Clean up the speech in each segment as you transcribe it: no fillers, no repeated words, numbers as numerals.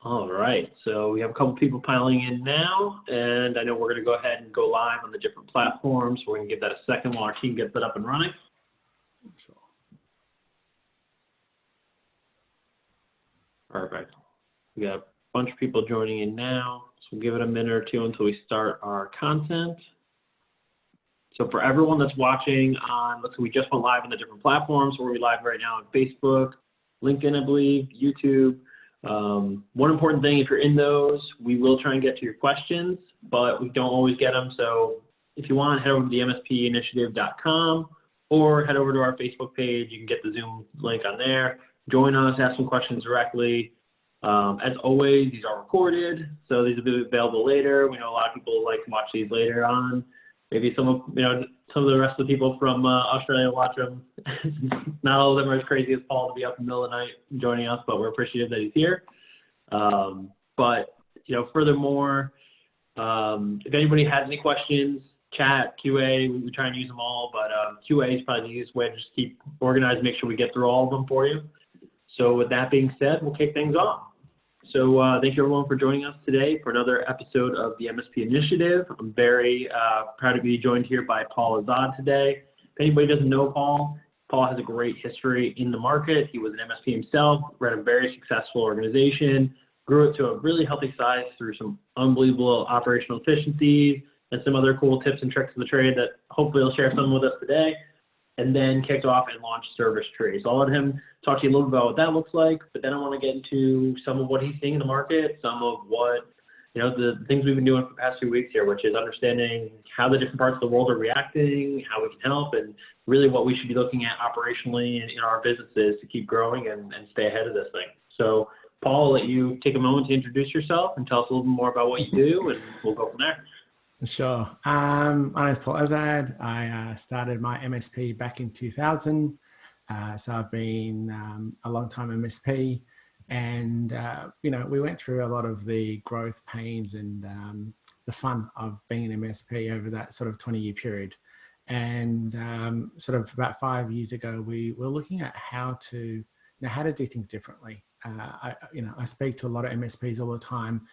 All right, so we have a couple people piling in now, and I know we're going to go ahead and go live on the different platforms. So we're going to give that a second while our team gets it up and running. Sure. Perfect. We got a bunch of people joining in now, so we'll give it a minute or two until we start our content. So for everyone that's watching on, let's say we just went live on the different platforms. We're live right now on Facebook, LinkedIn, I believe, YouTube. One important thing, if you're in those, we will try and get to your questions, but we don't always get them. So if you want, head over to the MSPinitiative.com or head over to our Facebook page. You can get the Zoom link on there. Join us, ask some questions directly. As always, these are recorded, so these will be available later. We know a lot of people like to watch these later on. Maybe some of the rest of the people from Australia watch them. Not all of them are as crazy as Paul to be up in the middle of the night joining us, but we're appreciative that he's here. But furthermore, if anybody has any questions, chat, QA, we try and use them all, but QA is probably the easiest way to just keep organized, make sure we get through all of them for you. So with that being said, we'll kick things off. So thank you everyone for joining us today for another episode of the MSP Initiative. I'm very proud to be joined here by Paul Azad today. If anybody doesn't know Paul has a great history in the market. He was an MSP himself, ran a very successful organization, grew it to a really healthy size through some unbelievable operational efficiencies and some other cool tips and tricks of the trade that hopefully he'll share some with us today, and then kicked off and launched ServiceTree. So I'll let him talk to you a little bit about what that looks like, but then I want to get into some of what he's seeing in the market, some of what, the things we've been doing for the past few weeks here, which is understanding how the different parts of the world are reacting, how we can help, and really what we should be looking at operationally in our businesses to keep growing and stay ahead of this thing. So Paul, I'll let you take a moment to introduce yourself and tell us a little bit more about what you do, and we'll go from there. Sure. My name is Paul Azad. I started my MSP back in 2000. So I've been a long time MSP, and we went through a lot of the growth pains and the fun of being an MSP over that sort of 20-year period. And sort of about 5 years ago, we were looking at how to do things differently. I speak to a lot of MSPs all the time,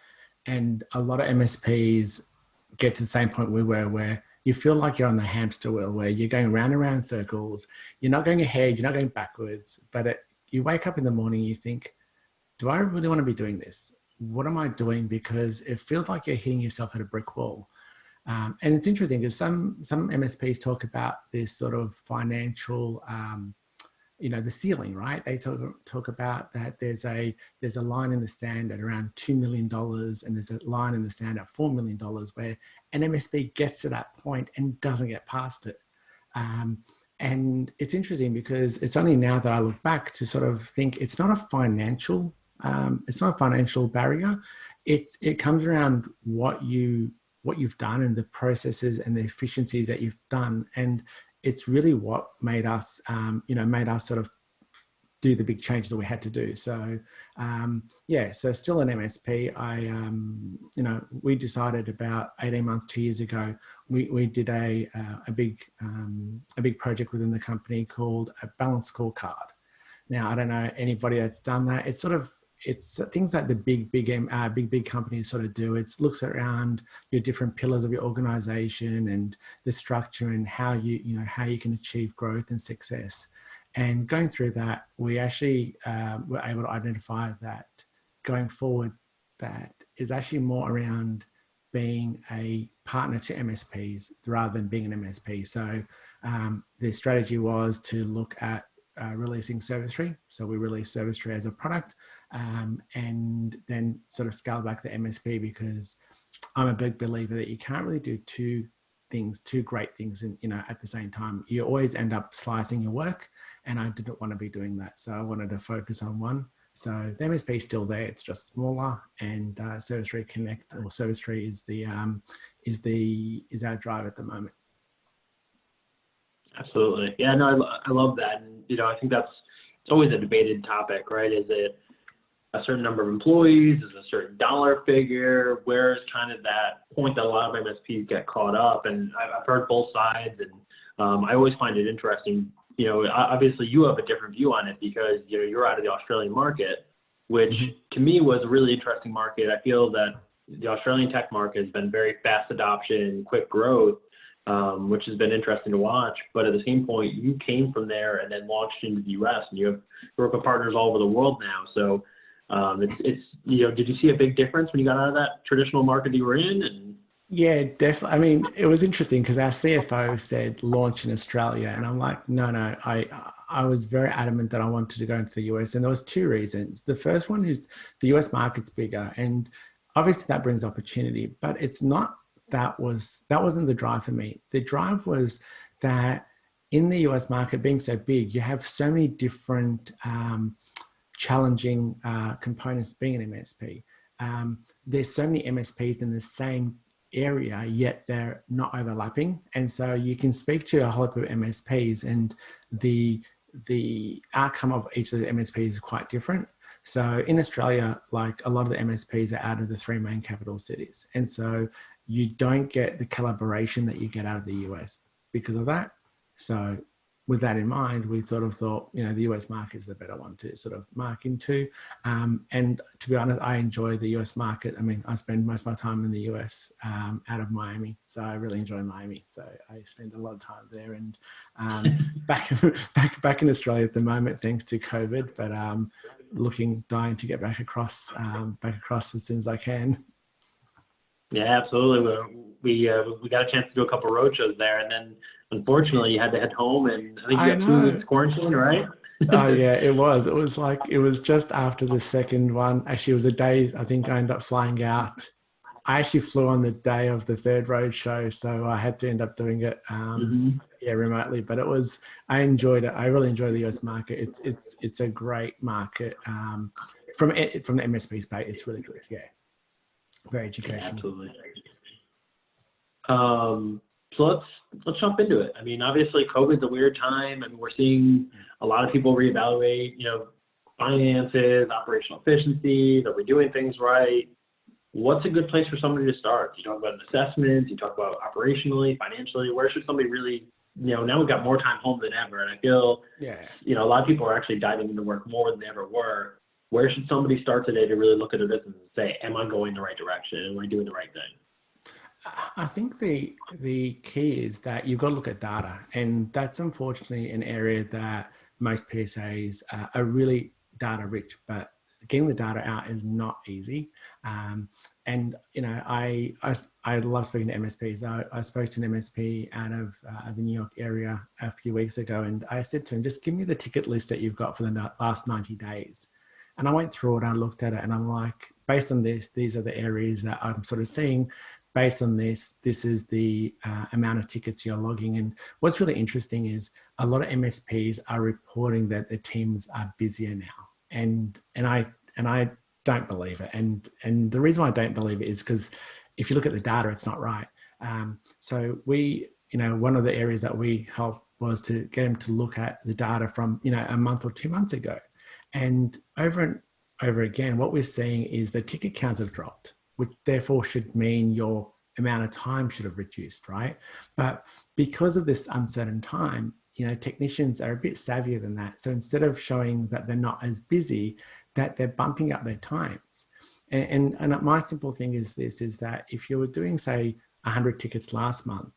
and a lot of MSPs get to the same point we were, where you feel like you're on the hamster wheel, where you're going round and round circles. You're not going ahead, you're not going backwards, but you wake up in the morning, you think, do I really want to be doing this? What am I doing? Because it feels like you're hitting yourself at a brick wall. And it's interesting because some MSPs talk about this sort of financial, the ceiling, right? They talk about that there's a line in the sand at around $2 million, and there's a line in the sand at $4 million, where an MSP gets to that point and doesn't get past it. And it's interesting because it's only now that I look back to sort of think it's not a financial barrier. It comes around what you've done and the processes and the efficiencies that you've done. And it's really what made us sort of do the big changes that we had to do. So, so still an MSP. We decided about 18 months, 2 years ago, we did a big project within the company called a balanced scorecard. Now, I don't know anybody that's done that. It's things that the big companies sort of do. It looks around your different pillars of your organization and the structure and how you can achieve growth and success. And going through that, we actually were able to identify that going forward, that is actually more around being a partner to MSPs rather than being an MSP. So the strategy was to look at releasing ServiceTree. So we released ServiceTree as a product, and then sort of scale back the MSP, because I'm a big believer that you can't really do two great things at the same time. You always end up slicing your work, and I didn't want to be doing that. So I wanted to focus on one. So the MSP is still there, it's just smaller, and ServiceTree Connect or ServiceTree is our drive at the moment. Absolutely. Yeah, no, I love that. And, I think it's always a debated topic, right? Is it a certain number of employees? Is it a certain dollar figure? Where's kind of that point that a lot of MSPs get caught up? And I've heard both sides, and I always find it interesting. Obviously you have a different view on it because, you're out of the Australian market. which Mhm. to me was a really interesting market. I feel that the Australian tech market has been very fast adoption, quick growth, which has been interesting to watch. But at the same point, you came from there and then launched into the U.S. and you work with partners all over the world now. So it's did you see a big difference when you got out of that traditional market you were in? And Yeah, definitely. I mean, it was interesting because our CFO said launch in Australia, and I'm like, no, no. I was very adamant that I wanted to go into the US, and there was two reasons. The first one is the US market's bigger, and obviously that brings opportunity, but it's not. That wasn't the drive for me. The drive was that in the US market being so big, you have so many different challenging components being an MSP. There's so many MSPs in the same area, yet they're not overlapping. And so you can speak to a whole heap of MSPs and the outcome of each of the MSPs is quite different. So in Australia, like a lot of the MSPs are out of the three main capital cities. And so you don't get the collaboration that you get out of the US because of that. So with that in mind, we sort of thought, the US market is the better one to sort of mark into. And to be honest, I enjoy the US market. I mean, I spend most of my time in the US out of Miami. So I really enjoy Miami. So I spend a lot of time there and back in Australia at the moment, thanks to COVID, but dying to get back across as soon as I can. yeah, absolutely. We got a chance to do a couple road shows there, and then unfortunately you had to head home, and I think you I got 2 weeks know. quarantine, right? Oh yeah, it was. It was just after the second one. Actually, it was a day. I think I ended up flying out. I actually flew on the day of the third road show, so I had to end up doing it, Mm-hmm. remotely. But I enjoyed it. I really enjoy the US market. It's a great market. From the MSP space, it's really good. Yeah, very Yeah, educational. absolutely. So let's jump into it. I mean, obviously, COVID's a weird time, and we're seeing a lot of people reevaluate, finances, operational efficiencies. Are we doing things right? What's a good place for somebody to start? You talk about an assessment. You talk about operationally, financially. Where should somebody really, now we've got more time home than ever, and I feel, Yeah. a lot of people are actually diving into work more than they ever were. Where should somebody start today to really look at their business and say, am I going the right direction? Am I doing the right thing? I think the key is that you've got to look at data, and that's unfortunately an area that most PSAs are really data rich, but getting the data out is not easy. And I love speaking to MSPs. I spoke to an MSP out of the New York area a few weeks ago, and I said to him, just give me the ticket list that you've got for the last 90 days. And I went through it, and I looked at it, and I'm like, based on this, these are the areas that I'm sort of seeing. Based on this is the amount of tickets you're logging. And what's really interesting is a lot of MSPs are reporting that their teams are busier now. And I don't believe it. And the reason why I don't believe it is because if you look at the data, it's not right. So we, one of the areas that we helped was to get them to look at the data from, a month or 2 months ago. And over again, what we're seeing is the ticket counts have dropped, which therefore should mean your amount of time should have reduced, right? But because of this uncertain time, technicians are a bit savvier than that. So instead of showing that they're not as busy, that they're bumping up their times. And my simple thing is that if you were doing, say, 100 tickets last month,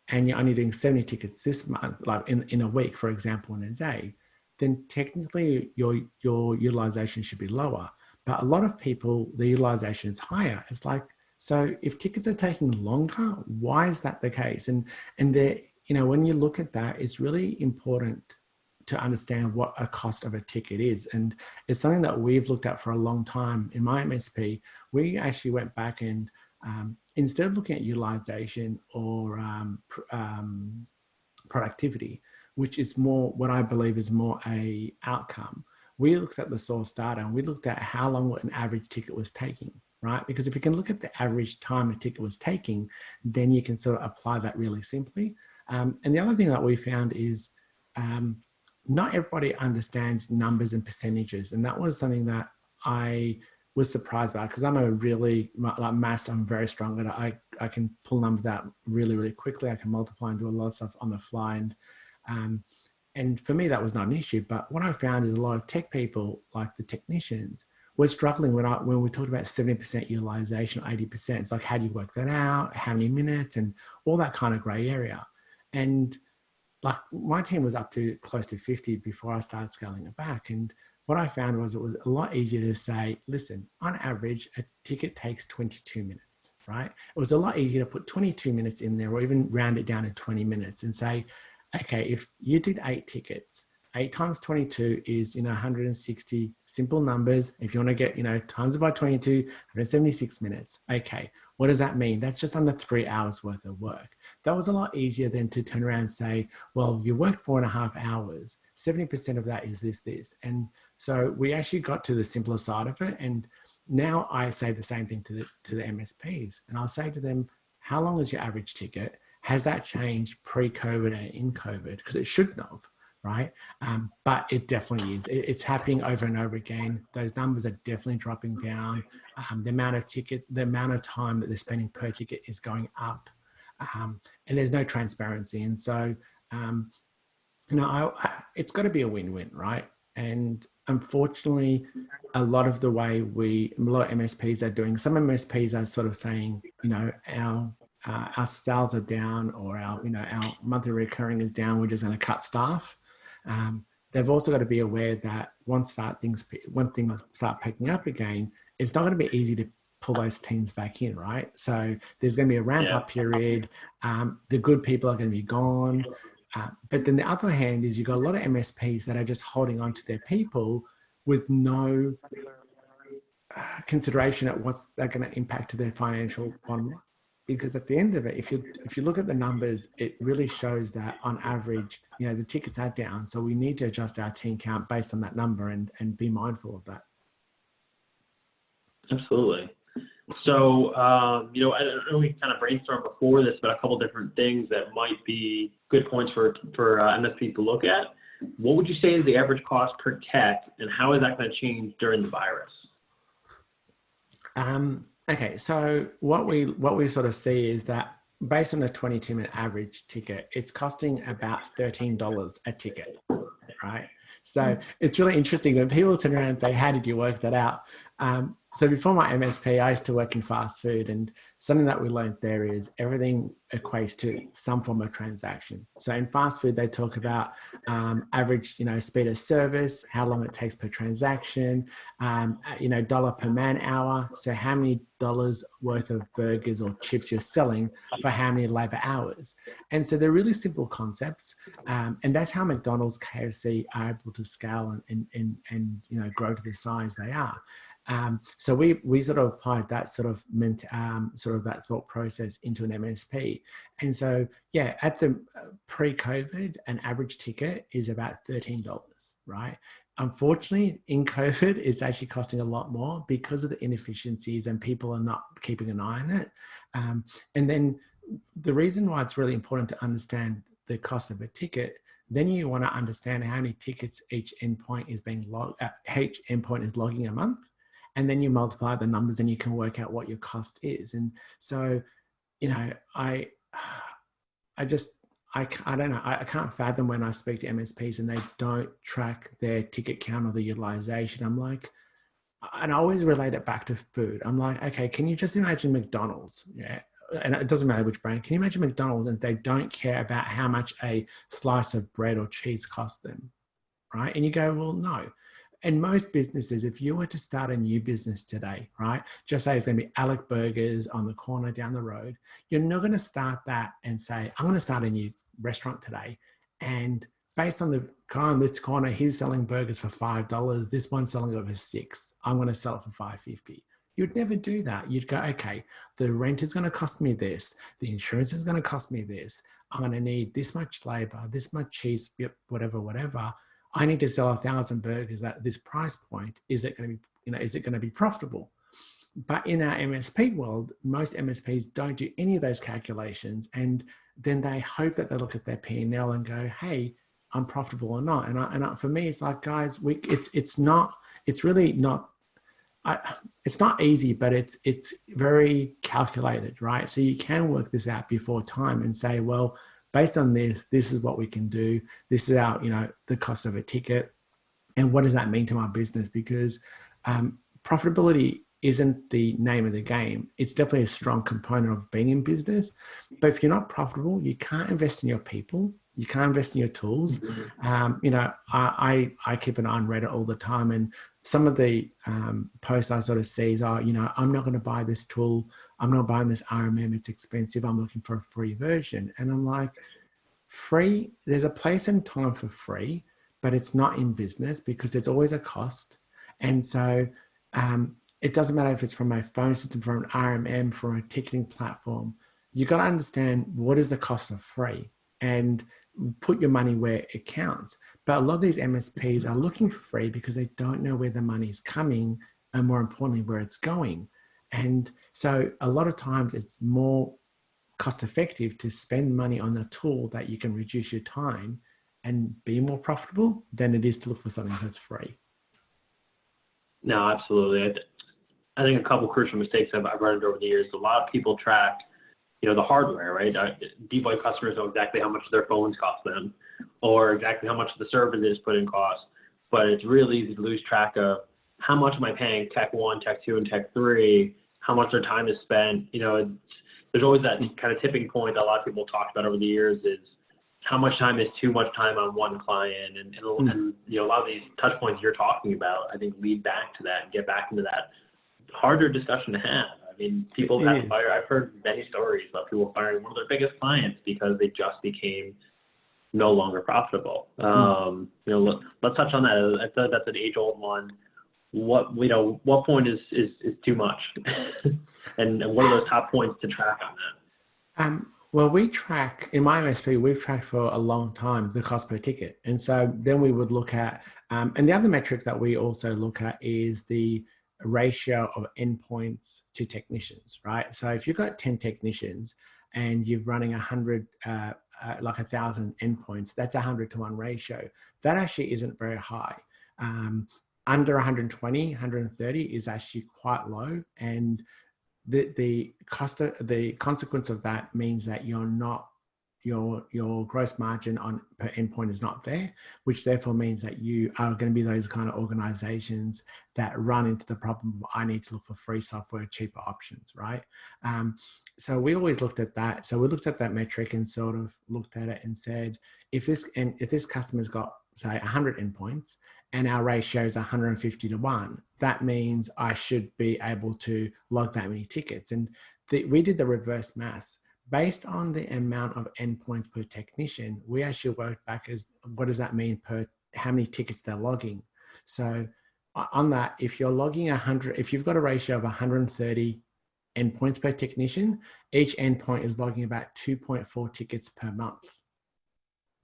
and you're only doing 70 tickets this month, like in a week, for example, in a day, then technically your utilization should be lower. But a lot of people, the utilization is higher. It's like, so if tickets are taking longer, why is that the case? And there, when you look at that, it's really important to understand what a cost of a ticket is. And it's something that we've looked at for a long time. In my MSP, we actually went back and instead of looking at utilization or productivity, which is more what I believe is more a outcome, we looked at the source data and we looked at how long an average ticket was taking, right? Because if you can look at the average time a ticket was taking, then you can sort of apply that really simply. And the other thing that we found is not everybody understands numbers and percentages. And that was something that I was surprised by, because I'm a really, like maths, I'm very strong at it. I can pull numbers out really, really quickly. I can multiply and do a lot of stuff on the fly. And for me, that was not an issue. But what I found is a lot of tech people, like the technicians, we're struggling when we talked about 70% utilization, 80%. It's like, how do you work that out? How many minutes and all that kind of gray area. And like my team was up to close to 50 before I started scaling it back. And what I found was it was a lot easier to say, listen, on average, a ticket takes 22 minutes, right? It was a lot easier to put 22 minutes in there or even round it down to 20 minutes and say, okay, if you did 8 tickets, 8 times 22 is, 160 simple numbers. If you want to get, times it by 22, 176 minutes. Okay, what does that mean? That's just under 3 hours worth of work. That was a lot easier than to turn around and say, well, you worked 4.5 hours. 70% of that is this. And so we actually got to the simpler side of it. And now I say the same thing to the MSPs. And I'll say to them, how long is your average ticket? Has that changed pre-COVID and in COVID? Because it shouldn't have. Right. But it definitely is. It's happening over and over again. Those numbers are definitely dropping down. The amount of time that they're spending per ticket is going up. And there's no transparency. And so, it's got to be a win-win, right? And unfortunately, a lot of MSPs are doing, some MSPs are sort of saying, our sales are down or our monthly recurring is down. We're just going to cut staff. They've also got to be aware that when things start picking up again, it's not going to be easy to pull those teams back in, right? So there's going to be a ramp up period. The good people are going to be gone. But then the other hand is you've got a lot of MSPs that are just holding on to their people with no consideration at what's that going to impact to their financial bottom line. Because at the end of it, if you look at the numbers, it really shows that on average, the tickets are down. So we need to adjust our team count based on that number and be mindful of that. Absolutely. So, I know we kind of brainstormed before this, but a couple different things that might be good points for MSPs to look at. What would you say is the average cost per tech, and how is that going to change during the virus? Okay, so what we sort of see is that based on a 22-minute average ticket, it's costing about $13 a ticket, right? So it's really interesting when people turn around and say, how did you work that out? So before my MSP, I used to work in fast food, and something that we learned there is everything equates to some form of transaction. So in fast food, they talk about average, speed of service, how long it takes per transaction, dollar per man hour. So how many dollars worth of burgers or chips you're selling for how many labor hours. And so they're really simple concepts. And that's how McDonald's, KFC are able to scale and grow to the size they are. So we sort of applied that sort of that thought process into an MSP. And so, at the pre-COVID, an average ticket is about $13, right? Unfortunately, in COVID, it's actually costing a lot more because of the inefficiencies and people are not keeping an eye on it. And then the reason why it's really important to understand the cost of a ticket, then you want to understand how many tickets each endpoint is logging a month. And then you multiply the numbers and you can work out what your cost is. And so, I don't know. I can't fathom when I speak to MSPs and they don't track their ticket count or the utilization. I'm like, and I always relate it back to food. I'm like, okay, can you just imagine McDonald's? Yeah. And it doesn't matter which brand. Can you imagine McDonald's and they don't care about how much a slice of bread or cheese costs them, right? And you go, well, no. And most businesses, if you were to start a new business today, right, just say it's going to be Alec Burgers on the corner down the road, you're not going to start that and say, I'm going to start a new restaurant today. And based on the guy on this corner, he's selling burgers for $5. This one's selling it for $6. I'm going to sell it for $5.50. You'd never do that. You'd go, okay, the rent is going to cost me this. The insurance is going to cost me this. I'm going to need this much labor, this much cheese, whatever. I need to sell 1,000 burgers at this price point. Is it going to be profitable? But in our MSP world, most MSPs don't do any of those calculations. And then they hope that they look at their P&L and go, hey, I'm profitable or not. And for me, it's like, guys, it's not easy, but it's very calculated, right? So you can work this out before time and say, well, based on this is what we can do. This is our, the cost of a ticket. And what does that mean to my business? Because profitability isn't the name of the game. It's definitely a strong component of being in business. But if you're not profitable, you can't invest in your people. You can't invest in your tools. You know, I keep an eye on Reddit all the time, and some of the posts I sort of see is, oh, you know, I'm not going to buy this tool. I'm not buying this RMM. It's expensive. I'm looking for a free version. And I'm like, free, there's a place and time for free, but it's not in business because there's always a cost. And so it doesn't matter if it's from a phone system, from an RMM, from a ticketing platform. You got to understand what is the cost of free and put your money where it counts. But a lot of these MSPs are looking for free because they don't know where the money's coming and, more importantly, where it's going. And so a lot of times it's more cost effective to spend money on a tool that you can reduce your time and be more profitable than it is to look for something that's free. No, absolutely. I think a couple crucial mistakes I've run into over the years. A lot of people track, you know, the hardware, right? Deep White customers know exactly how much their phones cost them, or exactly how much the service is put in cost. But it's really easy to lose track of how much am I paying Tech 1, Tech 2, and Tech 3, how much their time is spent. You know, there's always that kind of tipping point that a lot of people talked about over the years is how much time is too much time on one client. And you know, a lot of these touch points you're talking about, I think, lead back to that and get back into that harder discussion to have. I mean, people have to fire. I've heard many stories about people firing one of their biggest clients because they just became no longer profitable. You know, let's touch on that. I thought that's an age-old one. What point is too much, and what are those top points to track on that? Well, we track in my MSP. We've tracked for a long time the cost per ticket, and so then we would look at, and the other metric that we also look at is the ratio of endpoints to technicians, right? So if you've got 10 technicians and you're running 100, like 1,000 endpoints, that's 100-to-1 ratio. That actually isn't very high. Under 120, 130 is actually quite low, and the consequence of that means that you're not, your gross margin on per endpoint is not there, which therefore means that you are going to be those kind of organizations that run into the problem of, I need to look for free software, cheaper options, right? So we always looked at that. So we looked at that metric and sort of looked at it and said, if this customer's got, say, 100 endpoints and our ratio is 150-to-1, that means I should be able to log that many tickets. And we did the reverse math. Based on the amount of endpoints per technician, we actually worked back as what does that mean per how many tickets they're logging. So on that, if you're logging 100, if you've got a ratio of 130 endpoints per technician, each endpoint is logging about 2.4 tickets per month,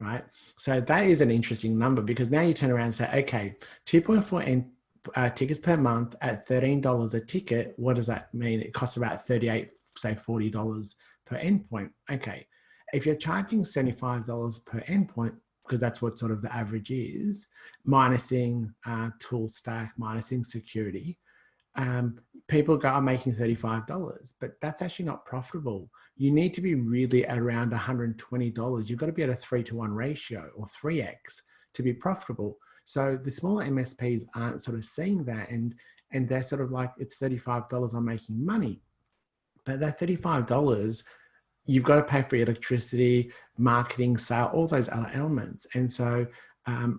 right? So that is an interesting number, because now you turn around and say, okay, 2.4 tickets per month at $13 a ticket, what does that mean? It costs about $38, say $40 per endpoint. Okay, if you're charging $75 per endpoint, because that's what sort of the average is, minusing tool stack, minusing security, people are making $35, but that's actually not profitable. You need to be really around $120. You've got to be at a 3-to-1 ratio or 3x to be profitable. So the smaller MSPs aren't sort of seeing that, and they're sort of like, it's $35, I'm making money. But that $35, you've got to pay for electricity, marketing, sale, all those other elements. And so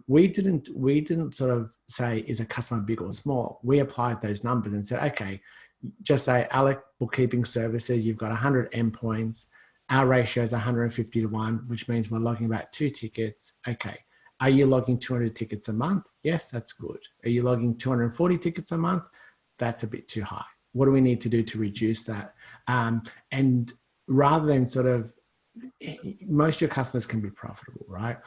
we didn't sort of say, is a customer big or small? We applied those numbers and said, okay, just say Alec bookkeeping services, you've got 100 endpoints. Our ratio is 150-to-1, which means we're logging about 2 tickets. Okay. Are you logging 200 tickets a month? Yes, that's good. Are you logging 240 tickets a month? That's a bit too high. What do we need to do to reduce that? And rather than sort of, most of your customers can be profitable, right?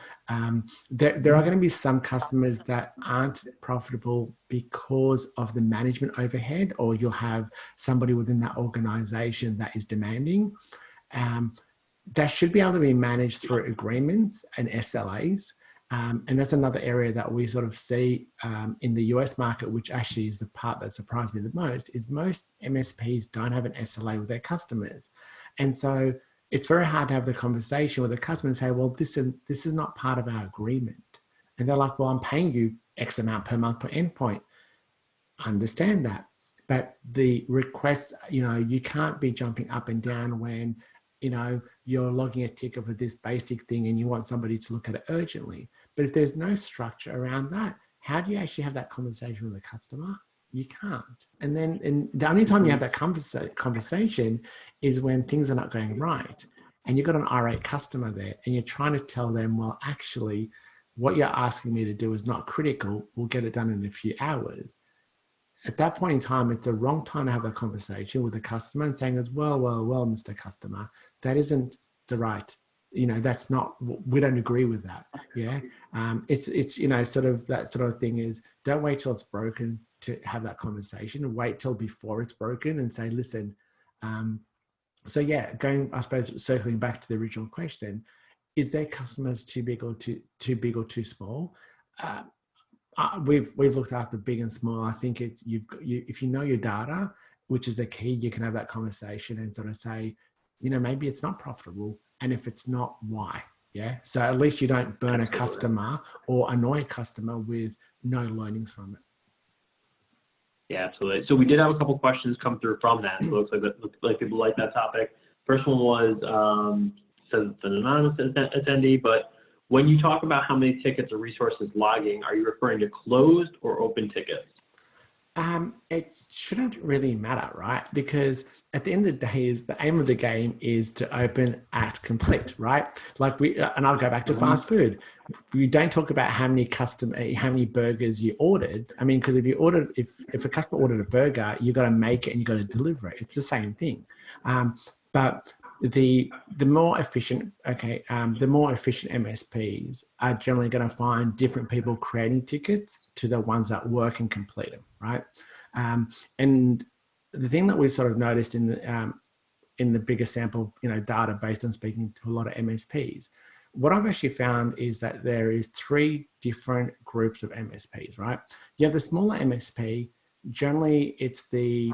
There are going to be some customers that aren't profitable because of the management overhead, or you'll have somebody within that organization that is demanding. That should be able to be managed through agreements and SLAs. And that's another area that we sort of see in the US market, which actually is the part that surprised me the most, is most MSPs don't have an SLA with their customers. And so it's very hard to have the conversation with the customer and say, well, this is not part of our agreement. And they're like, well, I'm paying you X amount per month per endpoint. understand that. But the request, you can't be jumping up and down when, you're logging a ticket for this basic thing and you want somebody to look at it urgently. But if there's no structure around that, how do you actually have that conversation with the customer? You can't. And the only time you have that conversation is when things are not going right. And you've got an irate customer there and you're trying to tell them, well, actually, what you're asking me to do is not critical. We'll get it done in a few hours. At that point in time, it's the wrong time to have a conversation with the customer and saying, as well, Mr. Customer, that isn't the right, that's not, we don't agree with that. Yeah. It's, sort of that sort of thing is, don't wait till it's broken to have that conversation. Wait till before it's broken and say, listen, so yeah, I suppose, circling back to the original question, is their customers too big or too small? We've looked after big and small. I think it's if you know your data, which is the key, you can have that conversation and sort of say, maybe it's not profitable, and if it's not, why? Yeah. So at least you don't burn a customer or annoy a customer with no learnings from it. Yeah, absolutely. So we did have a couple questions come through from that. So it looks like people like that topic. First one was says it's an anonymous attendee, but when you talk about how many tickets or resources logging, are you referring to closed or open tickets? It shouldn't really matter, right? Because at the end of the day, the aim of the game is to open at complete, right? Like and I'll go back to fast food. We don't talk about how many burgers you ordered. I mean, because if a customer ordered a burger, you got to make it and you got to deliver it. It's the same thing. But the more efficient MSPs are generally going to find different people creating tickets to the ones that work and complete them, right? And the thing that we've sort of noticed in the bigger sample, data based on speaking to a lot of MSPs, what I've actually found is that there is 3 different groups of MSPs, right? You have the smaller MSP. Generally, it's the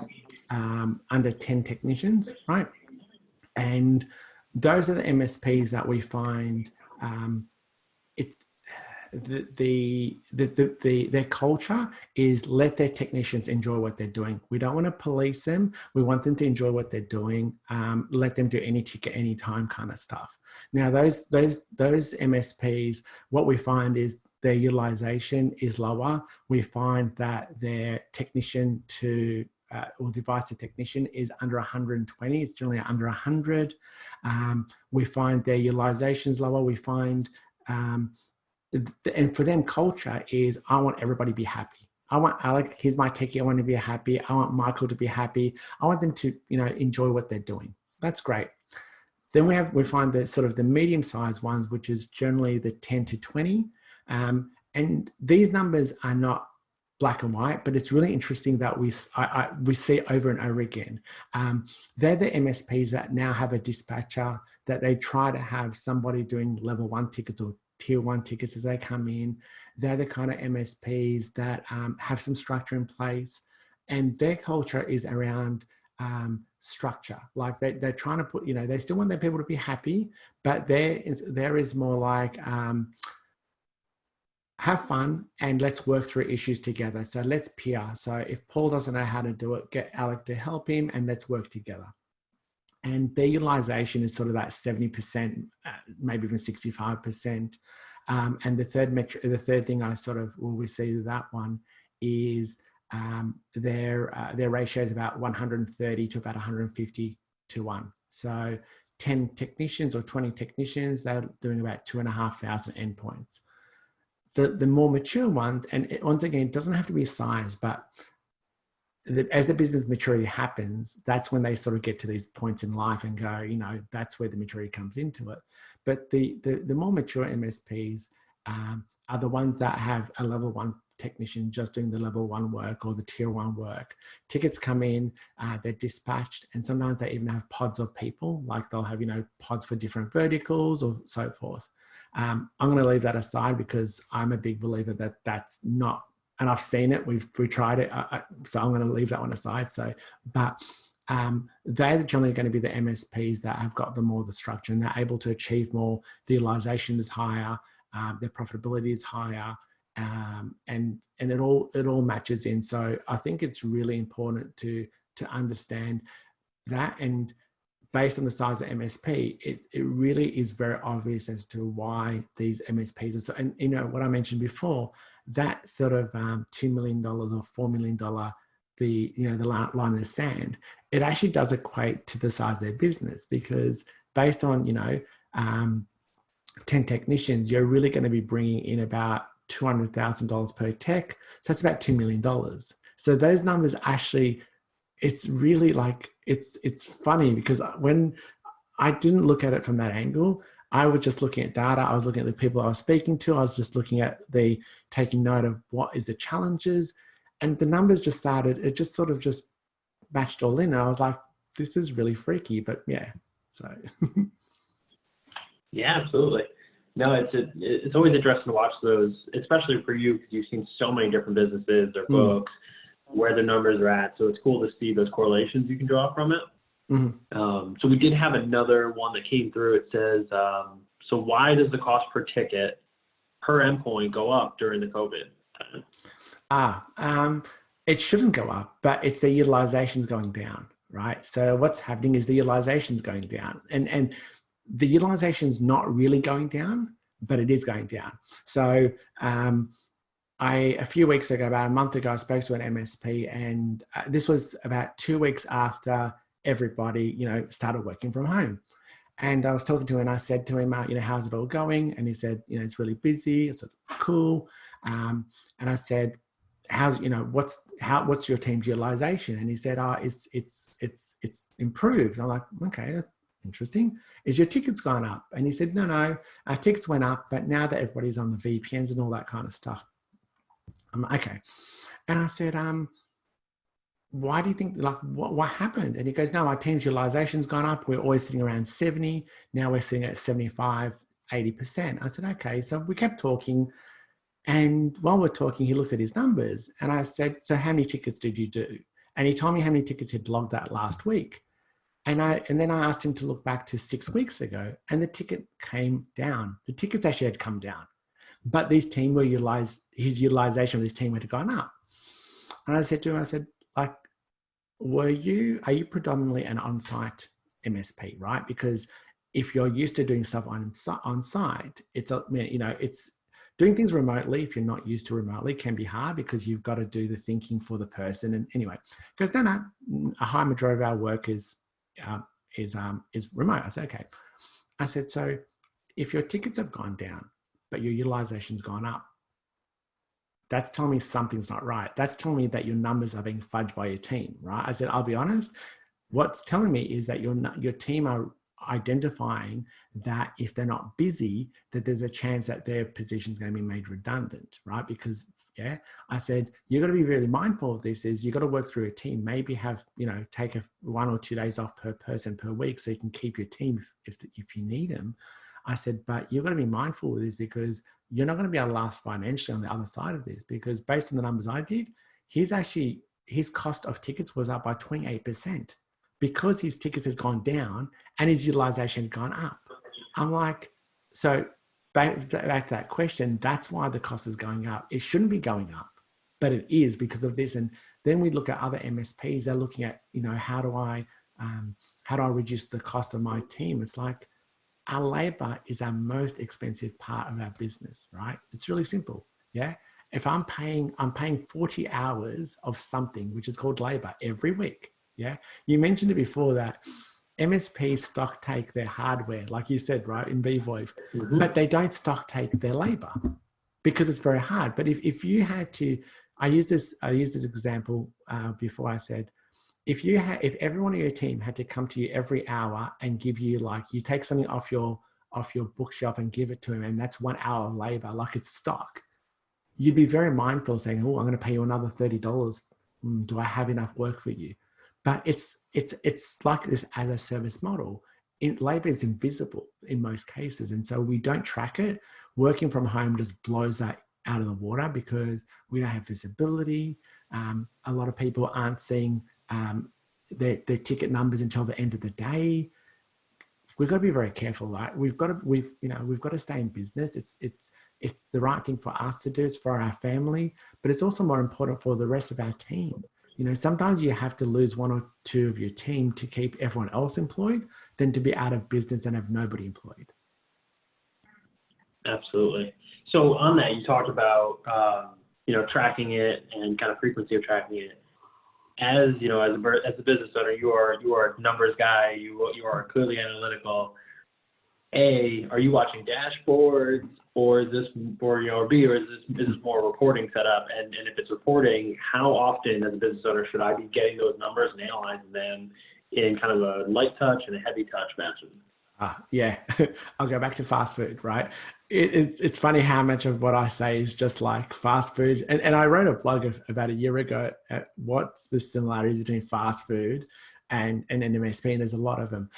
under 10 technicians, right? And those are the MSPs that we find their culture is let their technicians enjoy what they're doing. We don't want to police them. We want them to enjoy what they're doing. Let them do any ticket, anytime kind of stuff. Now, those MSPs, what we find is their utilization is lower. We find that their technician or device to technician is under 120. It's generally under 100. We find their utilization is lower. We find, and for them, culture is, I want everybody to be happy. I want Alec, here's my techie, I want to be happy. I want Michael to be happy. I want them to, enjoy what they're doing. That's great. Then we find the sort of the medium-sized ones, which is generally the 10 to 20. And these numbers are not black and white, but it's really interesting that we see over and over again. They're the MSPs that now have a dispatcher that they try to have somebody doing level 1 tickets or tier 1 tickets as they come in. They're the kind of MSPs that have some structure in place, and their culture is around structure. Like they're trying to put, they still want their people to be happy, but there is more like, have fun and let's work through issues together. So let's peer. So if Paul doesn't know how to do it, get Alec to help him and let's work together. And their utilization is sort of that 70%, maybe even 65%. And the third thing we see with that one is their ratio is about 130 to about 150 to 1. So 10 technicians or 20 technicians, they're doing about 2,500 endpoints. The more mature ones, and once again, it doesn't have to be size, but as the business maturity happens, that's when they sort of get to these points in life and go, that's where the maturity comes into it. But the more mature MSPs are the ones that have a level 1 technician just doing the level 1 work or the tier 1 work. Tickets come in, they're dispatched, and sometimes they even have pods of people, like they'll have, pods for different verticals or so forth. I'm going to leave that aside because I'm a big believer that that's not, and I've seen it, we tried it, so I'm going to leave that one aside. So, but they're generally going to be the MSPs that have got the structure and they're able to achieve more. The utilization is higher, their profitability is higher, And it all matches in. So I think it's really important to understand that. And based on the size of MSP, it really is very obvious as to why these MSPs are so. And you know what I mentioned before, that sort of $2 million or $4 million, the line in the sand, it actually does equate to the size of their business, because based on 10 technicians, you're really going to be bringing in about $200,000 per tech. So that's about $2 million. So those numbers actually, it's really like, it's funny, because when I didn't look at it from that angle, I was just looking at data. I was looking at the people I was speaking to. I was just looking at taking note of what is the challenges, and the numbers just started, it just sort of just matched all in. And I was like, this is really freaky, but yeah. So. Yeah, absolutely. No, it's always interesting to watch those, especially for you, because you've seen so many different businesses, their books, where their numbers are at. So it's cool to see those correlations you can draw from it. Mm-hmm. So we did have another one that came through. It says, so why does the cost per ticket per endpoint go up during the COVID time? It shouldn't go up, but it's the utilization's going down, right? So what's happening is the utilization's going down, and the utilization's not really going down, but it is going down. So a few weeks ago, about a month ago, I spoke to an MSP, and this was about 2 weeks after everybody, started working from home. And I was talking to him, and I said to him, how's it all going? And he said, it's really busy. It's cool. And I said, what's your team's utilization? And he said, it's improved. And I'm like, okay, that's interesting. Is your tickets gone up? And he said, no, our tickets went up, but now that everybody's on the VPNs and all that kind of stuff. I'm like, okay. And I said, why do you think, like, what happened? And he goes, no, our team's utilization's gone up. We're always sitting around 70. Now we're sitting at 75, 80%. I said, okay. So we kept talking. And while we're talking, he looked at his numbers, and I said, so how many tickets did you do? And he told me how many tickets he'd logged that last week. And then I asked him to look back to 6 weeks ago, and the ticket came down. The tickets actually had come down, but his utilization of his team had gone up. And I said to him, like, are you predominantly an on-site MSP, right? Because if you're used to doing stuff on site, it's doing things remotely, if you're not used to remotely, can be hard, because you've got to do the thinking for the person. And anyway, because no, a high majority of our work is remote. I said, okay. I said, so if your tickets have gone down, but your utilization's gone up, that's telling me something's not right. That's telling me that your numbers are being fudged by your team, right? I said, I'll be honest. What's telling me is that your team are identifying that if they're not busy, that there's a chance that their position's going to be made redundant, right? Because I said, you've got to be really mindful of this. Is you've got to work through a team, maybe have, take 1 or 2 days off per person per week, so you can keep your team if you need them. I said, but you've got to be mindful of this, because you're not going to be able to last financially on the other side of this, because based on the numbers I did, his cost of tickets was up by 28%, because his tickets has gone down and his utilization had gone up. I'm like, so back to that question, that's why the cost is going up. It shouldn't be going up, but it is because of this. And then we look at other MSPs, they're looking at, how do I reduce the cost of my team? It's like, our labor is our most expensive part of our business, right? It's really simple. Yeah. If I'm paying 40 hours of something, which is called labor, every week. Yeah. You mentioned it before that MSPs stock take their hardware, like you said, right, in VoIP, but they don't stock take their labor, because it's very hard. But if you had to, I used this example before. I said, if everyone on your team had to come to you every hour and give you, like, you take something off your bookshelf and give it to him, and that's 1 hour of labor, like it's stock, you'd be very mindful saying, oh, I'm going to pay you another $30. Do I have enough work for you? But it's like this as a service model. Labor is invisible in most cases. And so we don't track it. Working from home just blows that out of the water, because we don't have visibility. A lot of people aren't seeing their ticket numbers until the end of the day. We've got to be very careful, right? We've got to stay in business. it's the right thing for us to do. It's for our family, but it's also more important for the rest of our team. You know, sometimes you have to lose one or two of your team to keep everyone else employed than to be out of business and have nobody employed. Absolutely. So on that, you talked about, tracking it and kind of frequency of tracking it. As you know, as a business owner, you are a numbers guy. You are clearly analytical. A, are you watching dashboards, or is this, or B, or is this more reporting setup? And if it's reporting, how often as a business owner should I be getting those numbers and analyzing them in kind of a light touch and a heavy touch fashion? Yeah, I'll go back to fast food, right? It's funny how much of what I say is just like fast food. And I wrote a blog about a year ago at what's the similarities between fast food and an MSP, and there's a lot of them.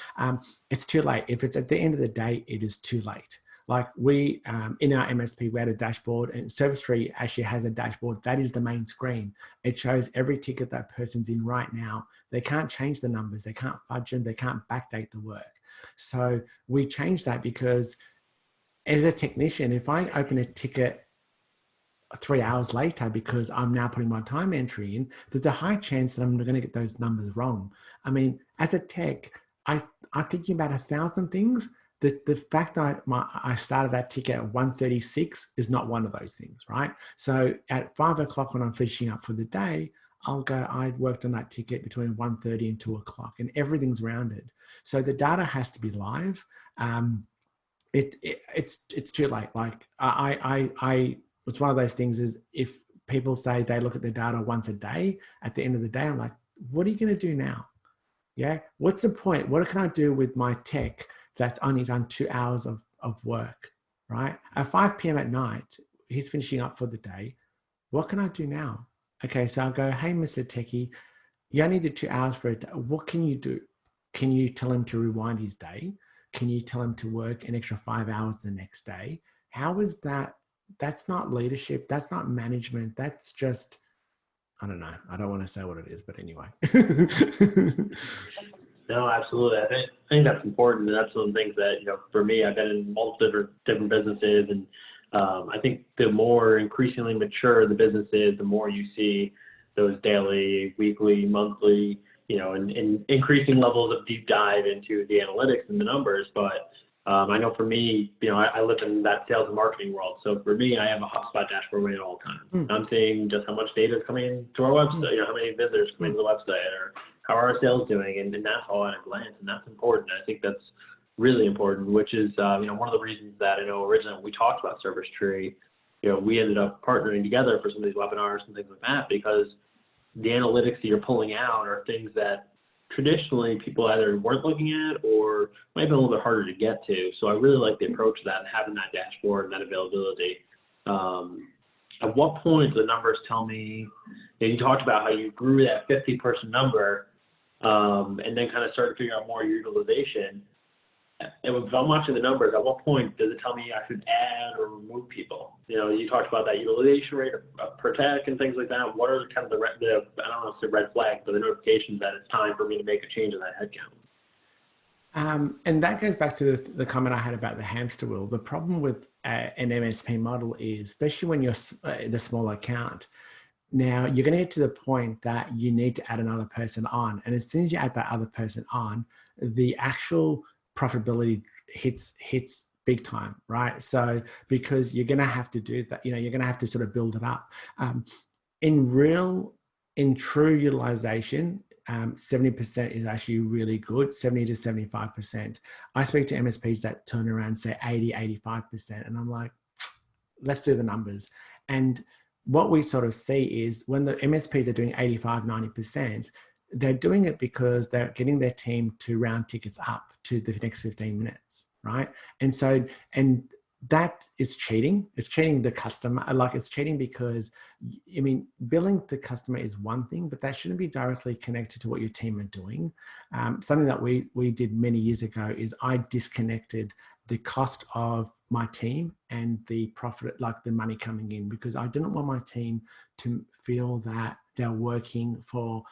It's too late. If it's at the end of the day, it is too late. Like we, in our MSP, we had a dashboard, and ServiceTree actually has a dashboard. That is the main screen. It shows every ticket that person's in right now. They can't change the numbers. They can't fudge them. They can't backdate the work. So we changed that because as a technician, if I open a ticket 3 hours later because I'm now putting my time entry in, there's a high chance that I'm going to get those numbers wrong. I mean, as a tech, I'm thinking about 1,000 things. The fact that I started that ticket at 1:36 is not one of those things, right? So at 5 o'clock when I'm finishing up for the day, I'll go, I worked on that ticket between 1:30 and 2 o'clock, and everything's rounded. So the data has to be live. It's too late. Like it's one of those things is if people say they look at the data once a day, at the end of the day, I'm like, what are you going to do now? Yeah. What's the point? What can I do with my tech that's only done 2 hours of work, right? At 5 p.m. at night, he's finishing up for the day. What can I do now? Okay. So I'll go, hey, Mr. Techie, you only did 2 hours for a day. What can you do? Can you tell him to rewind his day? Can you tell him to work an extra 5 hours the next day? How is that? That's not leadership. That's not management. That's just, I don't know. I don't want to say what it is, but anyway. No, absolutely. I think that's important. And that's one of the things that, for me, I've been in multiple different businesses. And I think the more increasingly mature the business is, the more you see those daily, weekly, monthly, and increasing levels of deep dive into the analytics and the numbers. But I know for me, I live in that sales and marketing world. So for me, I have a HubSpot dashboard running all the time. I'm seeing just how much data is coming into our website, how many visitors coming to the website, or how are our sales doing, and that's all at a glance, and that's important. I think that's really important, which is one of the reasons that I know originally when we talked about ServiceTree, we ended up partnering together for some of these webinars and things like that, because the analytics that you're pulling out are things that traditionally people either weren't looking at or might be a little bit harder to get to. So I really like the approach to that and having that dashboard and that availability. At what point do the numbers tell me, you talked about how you grew that 50-person number and then kind of started figuring out more utilization. And with so much of the numbers, at what point does it tell me I should add or remove people? You talked about that utilization rate per tech and things like that. What are kind of the I don't know if it's a red flag, but the notifications that it's time for me to make a change in that headcount? And that goes back to the comment I had about the hamster wheel. The problem with an MSP model is, especially when you're the small account, now you're going to get to the point that you need to add another person on. And as soon as you add that other person on, the actual profitability hits big time, right? So because you're going to have to do that, you're going to have to sort of build it up. In true utilization, 70% is actually really good, 70 to 75%. I speak to MSPs that turn around, say 80, 85%. And I'm like, let's do the numbers. And what we sort of see is when the MSPs are doing 85, 90%, they're doing it because they're getting their team to round tickets up to the next 15 minutes, right? And that is cheating. It's cheating the customer. Like, it's cheating because, billing the customer is one thing, but that shouldn't be directly connected to what your team are doing. Something that we did many years ago is I disconnected the cost of my team and the profit, like the money coming in, because I didn't want my team to feel that they're working for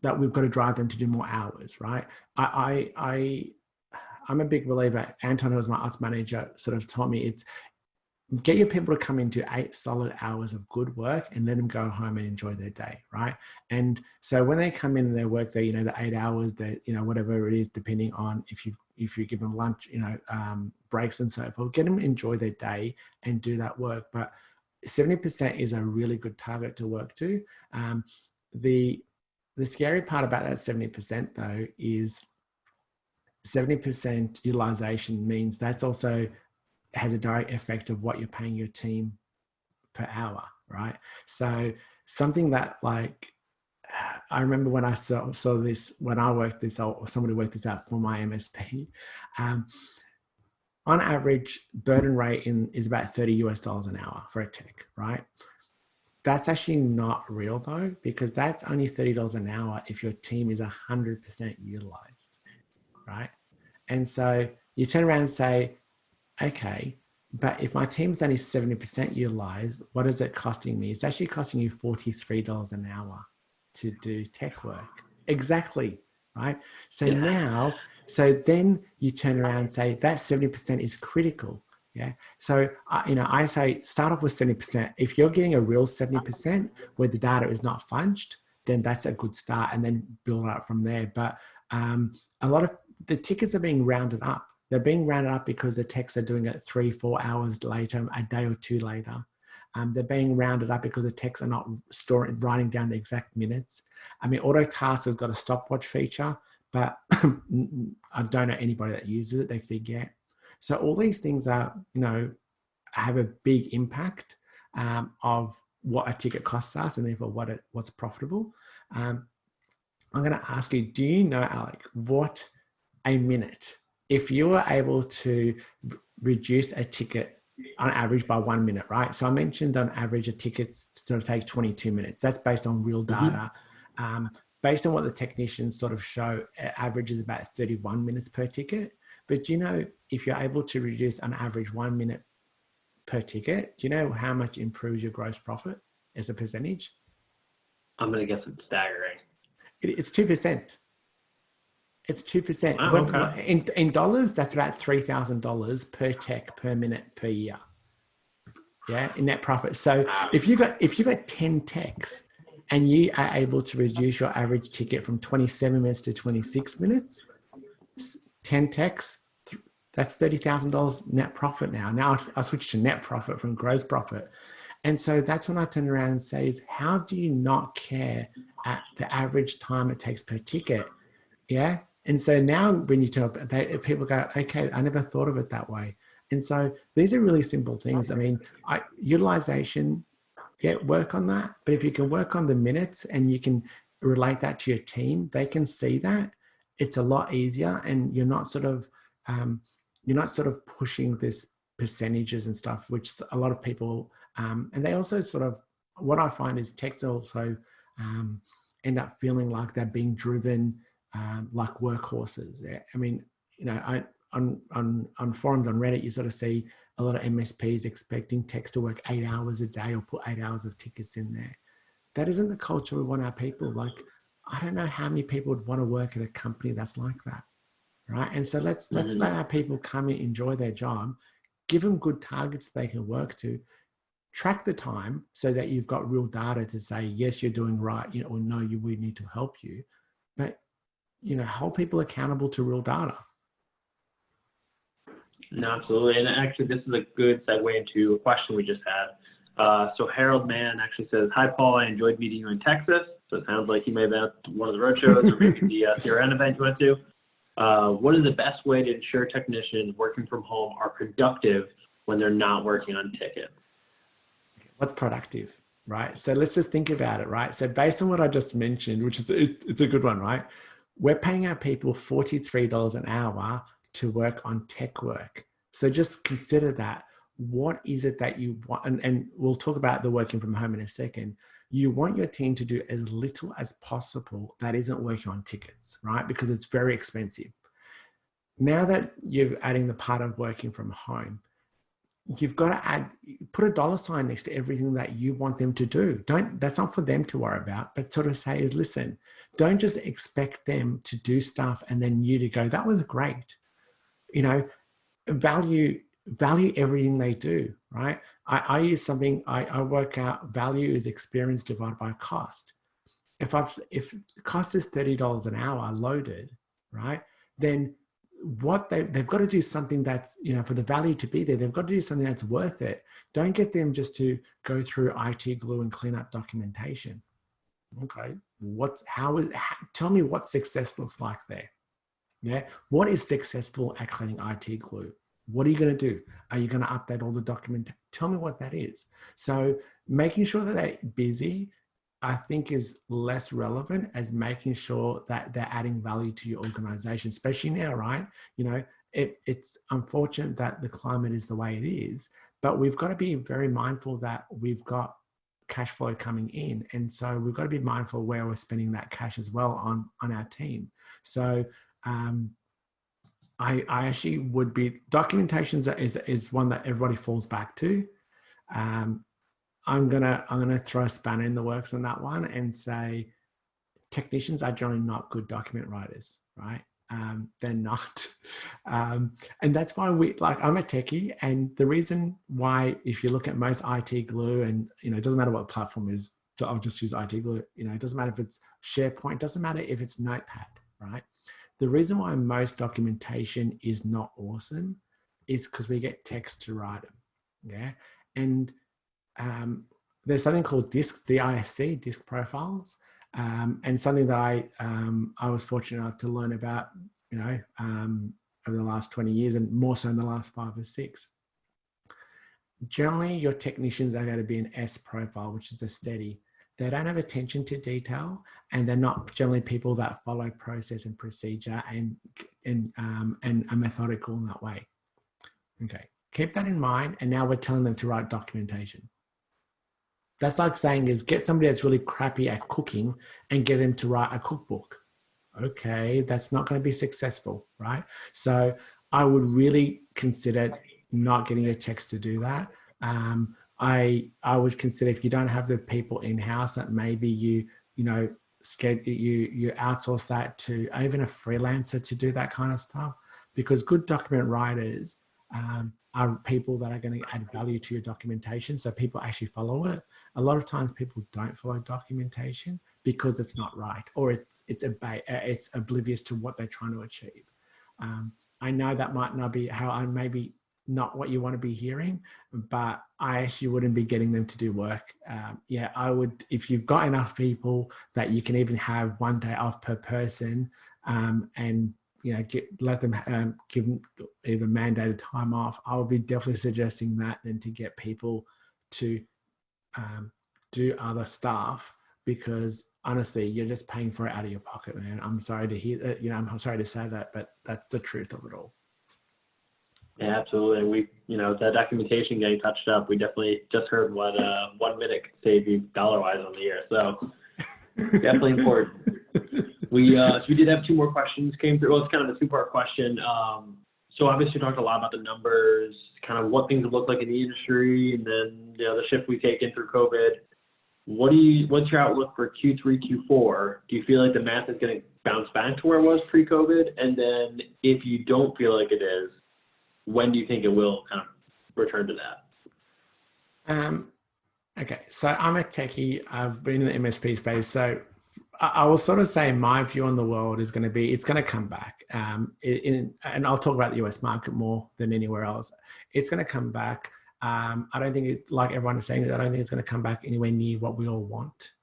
that we've got to drive them to do more hours, right? I I'm a big believer. Anton, who was my ops manager, sort of taught me it's get your people to come into 8 solid hours of good work and let them go home and enjoy their day, right? And so when they come in and they work there, the 8 hours, whatever it is, depending on if you give them lunch, breaks and so forth, get them to enjoy their day and do that work. But 70% is a really good target to work to. The scary part about that 70% though is 70% utilization means that's also has a direct effect of what you're paying your team per hour, right? So something that I remember when I saw this, when I worked this, or somebody worked this out for my MSP, on average, burden rate is about $30 an hour for a tech, right? That's actually not real though, because that's only $30 an hour if your team is 100% utilized, right? And so you turn around and say, okay, but if my team's only 70% utilized, what is it costing me? It's actually costing you $43 an hour to do tech work. Exactly, right? So then you turn around and say that 70% is critical. Yeah. So, I say start off with 70%. If you're getting a real 70% where the data is not fudged, then that's a good start, and then build up from there. But a lot of the tickets are being rounded up. They're being rounded up because the techs are doing it 3-4 hours later, a day or two later. They're being rounded up because the techs are not writing down the exact minutes. I mean, Autotask has got a stopwatch feature, but I don't know anybody that uses it. They forget. So all these things are, have a big impact of what a ticket costs us, and therefore what's profitable. I'm going to ask you, do you know, Alec, what a minute, if you were able to reduce a ticket on average by 1 minute, right? So I mentioned on average a ticket sort of takes 22 minutes. That's based on real data. Based on what the technicians sort of show, average is about 31 minutes per ticket. But if you're able to reduce on average 1 minute per ticket, do you know how much improves your gross profit as a percentage? I'm going to guess it's staggering. It's 2%. It's 2%. Wow, okay. In dollars, that's about $3,000 per tech per minute per year. Yeah, in net profit. So if you got 10 techs and you are able to reduce your average ticket from 27 minutes to 26 minutes, 10 techs, that's $30,000 net profit now. Now I switch to net profit from gross profit. And so that's when I turn around and say, how do you not care at the average time it takes per ticket? Yeah. And so now when you tell people go, okay, I never thought of it that way. And so these are really simple things. I mean, utilization, work on that. But if you can work on the minutes and you can relate that to your team, they can see that it's a lot easier, and you're not sort of pushing this percentages and stuff, which a lot of people, and they also sort of, what I find is techs also end up feeling like they're being driven like workhorses. Yeah? I mean, on forums on Reddit, you sort of see a lot of MSPs expecting techs to work 8 hours a day or put 8 hours of tickets in there. That isn't the culture we want our people. Like, I don't know how many people would want to work at a company that's like that, right? And so let's let our people come in, enjoy their job, give them good targets they can work to, track the time so that you've got real data to say, yes, you're doing right, or no, we need to help you. But, hold people accountable to real data. No, absolutely. And actually, this is a good segue into a question we just had. So Harold Mann actually says, hi, Paul, I enjoyed meeting you in Texas. So it sounds like you may have been at one of the road shows or maybe the CRN event you went to. What is the best way to ensure technicians working from home are productive when they're not working on tickets? What's productive, right? So let's just think about it, right? So based on what I just mentioned, which is it's a good one, right? We're paying our people $43 an hour to work on tech work. So just consider that. What is it that you want? And we'll talk about the working from home in a second. You want your team to do as little as possible that isn't working on tickets, right? Because it's very expensive. Now that you're adding the part of working from home, you've got to put a dollar sign next to everything that you want them to do. That's not for them to worry about, but sort of say is, listen, don't just expect them to do stuff and then you to go, that was great. you know, value everything they do, right? I use something, I work out value is experience divided by cost. If the cost is $30 an hour loaded, right, then what they've got to do something that's, you know, for the value to be there, they've got to do something that's worth it. Don't get them just to go through IT glue and clean up documentation. Okay, tell me what success looks like there. Yeah, what is successful at cleaning IT glue? What are you going to do? Are you going to update all the document? Tell me what that is. So making sure that they're busy, I think, is less relevant as making sure that they're adding value to your organization, especially now, right? You know, it's unfortunate that the climate is the way it is, but we've got to be very mindful that we've got cash flow coming in. And so we've got to be mindful where we're spending that cash as well on our team. So I actually would be, documentation is one that everybody falls back to. I'm gonna throw a spanner in the works on that one and say technicians are generally not good document writers, right? They're not, and that's why I'm a techie, and the reason why, if you look at most IT glue, and you know, it doesn't matter what the platform is, I'll just use IT glue. You know, it doesn't matter if it's SharePoint, it doesn't matter if it's Notepad, right? The reason why most documentation is not awesome is because we get text to write them, yeah, and there's something called DISC profiles, and something that I was fortunate enough to learn about, you know, over the last 20 years, and more so in the last 5 or 6. Generally, your technicians are going to be an S profile, which is a steady. They don't have attention to detail, and they're not generally people that follow process and procedure and are methodical in that way. Okay, keep that in mind. And now we're telling them to write documentation. That's like saying is get somebody that's really crappy at cooking and get them to write a cookbook. Okay, that's not going to be successful, right? So I would really consider not getting your techs to do that. I would consider, if you don't have the people in-house, that maybe you outsource that to even a freelancer to do that kind of stuff, because good document writers are people that are going to add value to your documentation, so people actually follow it. A lot of times people don't follow documentation because it's not right, or it's oblivious to what they're trying to achieve. I know that might not be maybe not what you want to be hearing, but I actually wouldn't be getting them to do work. Yeah, I would, if you've got enough people that you can even have one day off per person, and you know, let them give them either mandated time off, I would be definitely suggesting that, than to get people to do other stuff, because honestly, you're just paying for it out of your pocket, man. I'm sorry to hear that, you know, I'm sorry to say that, but that's the truth of it all. Yeah, absolutely. We, you know, that documentation getting touched up, we definitely just heard what 1 minute could save you dollar-wise on the year. So definitely important. We did have 2 more questions came through. Well, it's kind of a 2-part question. So obviously you talked a lot about the numbers, kind of what things look like in the industry, and then, you know, the shift we've taken through COVID. What's your outlook for Q3, Q4? Do you feel like the math is going to bounce back to where it was pre-COVID? And then if you don't feel like it is, when do you think it will kind of return to that? Okay, so I'm a techie. I've been in the MSP space. So I will sort of say my view on the world is going to be, it's going to come back. And I'll talk about the US market more than anywhere else. It's going to come back. I don't think it, like everyone is saying, I don't think it's going to come back anywhere near what we all want.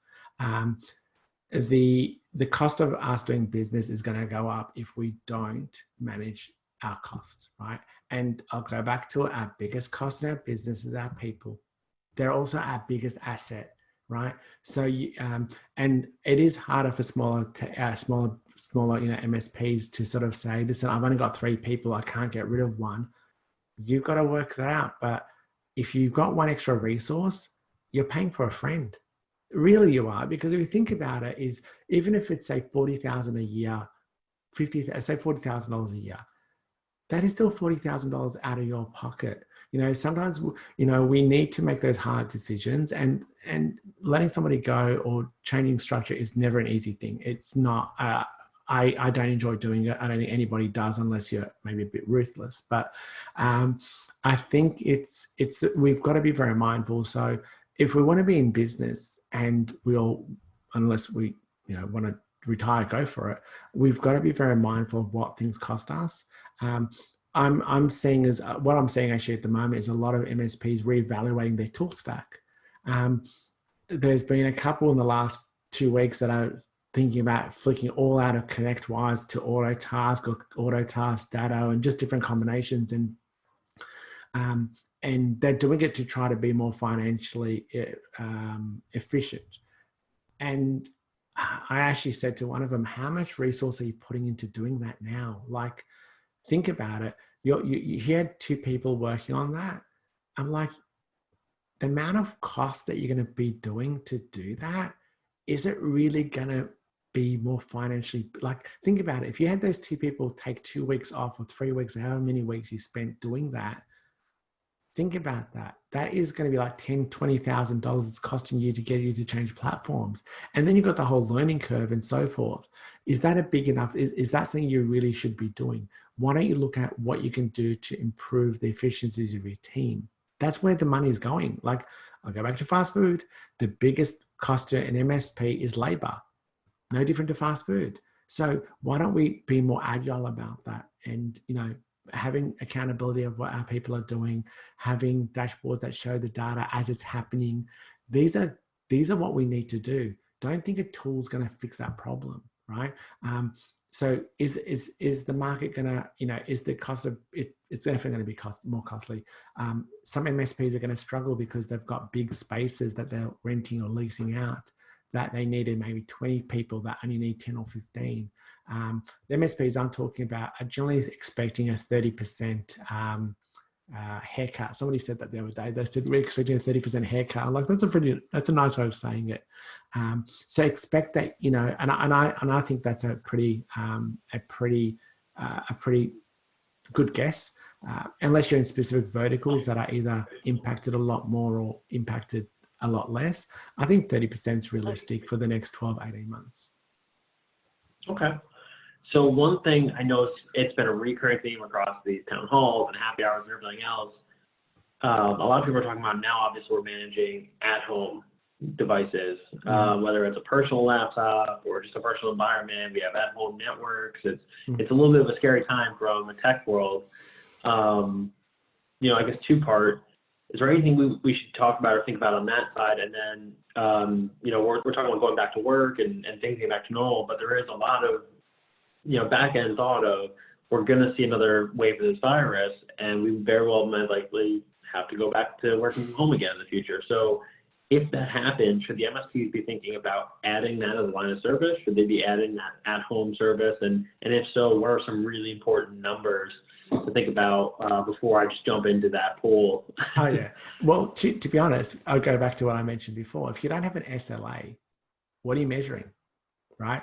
The cost of us doing business is going to go up if we don't manage our costs, right? And I'll go back to it. Our biggest cost in our business is our people. They're also our biggest asset, right? So and it is harder for smaller, you know, MSPs to sort of say, listen, I've only got 3 people, I can't get rid of one. You've got to work that out. But if you've got one extra resource, you're paying for a friend. Really, you are, because if you think about it, is even if it's say $40,000 a year, say $40,000 a year, that is still $40,000 out of your pocket. You know, sometimes, you know, we need to make those hard decisions, and letting somebody go or changing structure is never an easy thing. It's not, I don't enjoy doing it. I don't think anybody does unless you're maybe a bit ruthless. But I think we've got to be very mindful. So if we want to be in business and unless we want to retire, go for it. We've got to be very mindful of what things cost us. I'm seeing what I'm seeing actually at the moment is a lot of MSPs reevaluating their tool stack. There's been a couple in the last 2 weeks that are thinking about flicking all out of ConnectWise to AutoTask or AutoTask Datto and just different combinations. And they're doing it to try to be more financially efficient. And I actually said to one of them, how much resource are you putting into doing that now? Like, think about it. You had 2 people working on that. I'm like, the amount of cost that you're going to be doing to do that, is it really going to be more financially, like, think about it. If you had those 2 people take 2 weeks off or 3 weeks, or however many weeks you spent doing that, think about that. That is going to be like $10,000, $20,000 it's costing you to get you to change platforms. And then you've got the whole learning curve and so forth. Is that a big enough, is that something you really should be doing? Why don't you look at what you can do to improve the efficiencies of your team? That's where the money is going. Like, I'll go back to fast food. The biggest cost to an MSP is labor. No different to fast food. So why don't we be more agile about that? And, having accountability of what our people are doing, having dashboards that show the data as it's happening. These are what we need to do. Don't think a tool's going to fix that problem, right? So is the market going to, is the cost of it? It's definitely going to be more costly. Some MSPs are going to struggle because they've got big spaces that they're renting or leasing out, that they needed maybe 20 people that only need 10 or 15. The MSPs I'm talking about are generally expecting a 30% haircut. Somebody said that the other day. They said, we're expecting a 30% haircut. I'm like, that's a nice way of saying it. So expect that, and I think that's a pretty good guess, unless you're in specific verticals that are either impacted a lot more or impacted a lot less. I think 30% is realistic for the next 12, 18 months. Okay. So one thing I know it's been a recurring theme across these town halls and happy hours and everything else. A lot of people are talking about now, obviously, we're managing at-home devices, whether it's a personal laptop or just a personal environment. We have at-home networks. It's a little bit of a scary time from the tech world. I guess 2-part. Is there anything we should talk about or think about on that side? And then, we're talking about going back to work and things getting back to normal, but there is a lot of, back end thought of, we're going to see another wave of this virus, and we very well might likely have to go back to working from home again in the future. So if that happens, should the MSPs be thinking about adding that as a line of service? Should they be adding that at-home service? And if so, what are some really important numbers to think about before I just jump into that pool? Oh, yeah. Well, to be honest, I'll go back to what I mentioned before. If you don't have an SLA, what are you measuring, right?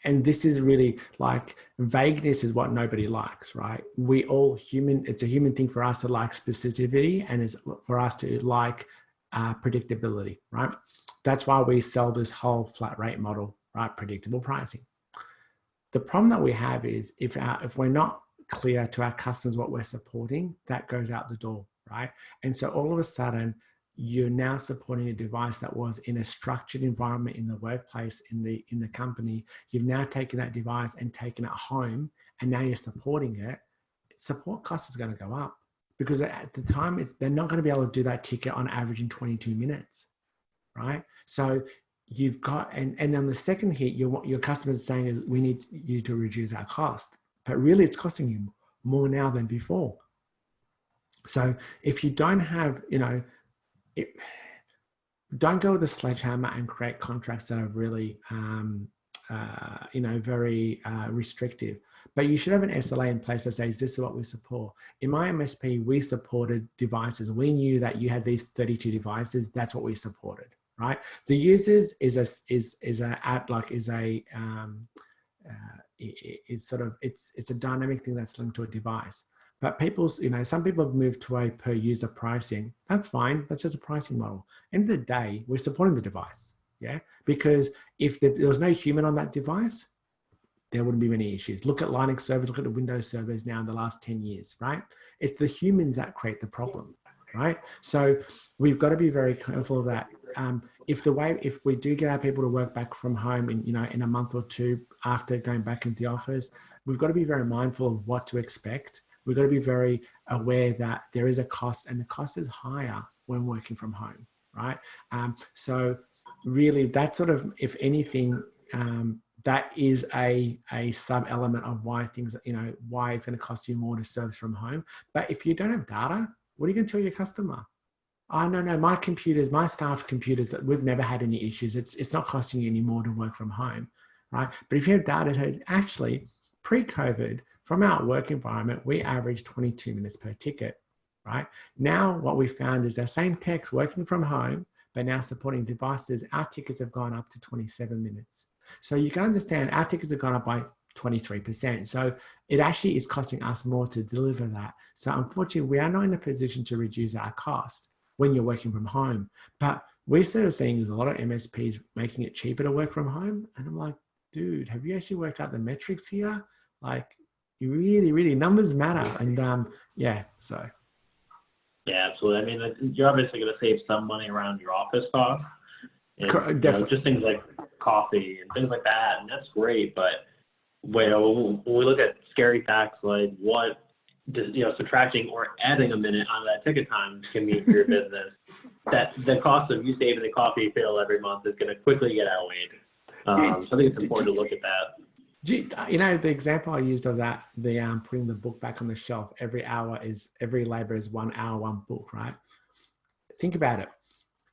And this is really like, vagueness is what nobody likes, right? We all it's a human thing for us to like specificity, and it's for us to like predictability, right? That's why we sell this whole flat rate model, right? Predictable pricing. The problem that we have is if we're not clear to our customers what we're supporting, that goes out the door, right? And so all of a sudden, you're now supporting a device that was in a structured environment in the workplace, in the company. You've now taken that device and taken it home, and now you're supporting it. Support cost is going to go up because at the time they're not going to be able to do that ticket on average in 22 minutes, right? So you've got, and on the second hit, your customers saying is, we need you to reduce our cost, but really it's costing you more now than before. So if you don't have, don't go with a sledgehammer and create contracts that are really, very restrictive. But you should have an SLA in place that says, this is what we support. In my MSP, we supported devices. We knew that you had these 32 devices. That's what we supported, right? The users it's a dynamic thing that's linked to a device. But some people have moved to a per user pricing. That's fine. That's just a pricing model. End of the day, we're supporting the device. Yeah. Because if there was no human on that device, there wouldn't be many issues. Look at Linux servers, look at the Windows servers now in the last 10 years, right? It's the humans that create the problem, right? So we've got to be very careful of that. If we do get our people to work back from home in a month or two after going back into the office, we've got to be very mindful of what to expect. We've got to be very aware that there is a cost, and the cost is higher when working from home, right? So really that sort of, if anything, that is a sub element of why things, why it's going to cost you more to service from home. But if you don't have data, what are you going to tell your customer? Oh, no, my staff computers, that we've never had any issues. It's not costing you any more to work from home, right? But if you have data, so actually pre-COVID, from our work environment, we averaged 22 minutes per ticket, right? Now what we found is our same techs working from home, but now supporting devices, our tickets have gone up to 27 minutes. So you can understand our tickets have gone up by 23%. So it actually is costing us more to deliver that. So unfortunately, we are not in a position to reduce our cost when you're working from home. But we're sort of seeing there's a lot of MSPs making it cheaper to work from home. And I'm like, dude, have you actually worked out the metrics here? Like, you really, numbers matter. And so. Yeah, absolutely. I mean, you're obviously going to save some money around your office costs. And, just things like coffee and things like that, and that's great. But when we look at scary facts like what subtracting or adding a minute on that ticket time can mean for your business, that the cost of you saving the coffee bill every month is going to quickly get outweighed. So I think it's important to look at that. The example I used of that, putting the book back on the shelf, every labor is 1 hour, one book, right? Think about it.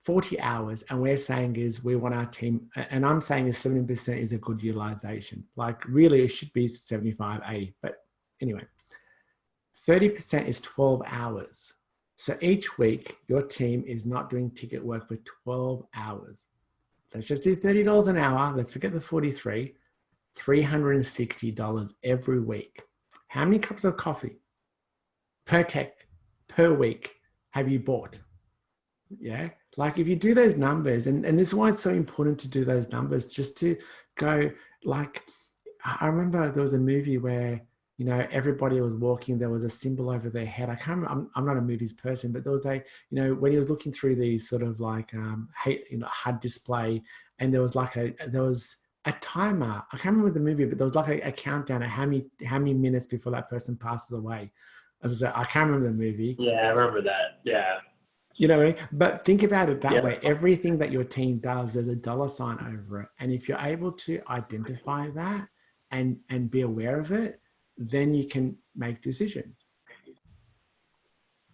40 hours, and we're saying is we want our team, and I'm saying is 70% is a good utilization. Like really it should be 75, 80, but anyway, 30% is 12 hours. So each week your team is not doing ticket work for 12 hours. Let's just do $30 an hour. Let's forget the 43, $360 every week. How many cups of coffee per tech per week have you bought? Yeah. Like if you do those numbers, and this is why it's so important to do those numbers, just to go like, I remember there was a movie where, everybody was walking, there was a symbol over their head. I can't remember, I'm not a movies person, but there was when he was looking through these sort of like, HUD display, and there was a timer. I can't remember the movie, but there was like a countdown of how many minutes before that person passes away. As I said, I can't remember the movie. Yeah, I remember that. Yeah. You know what I mean? But think about it that way. Everything that your team does, there's a dollar sign over it. And if you're able to identify that and be aware of it, then you can make decisions.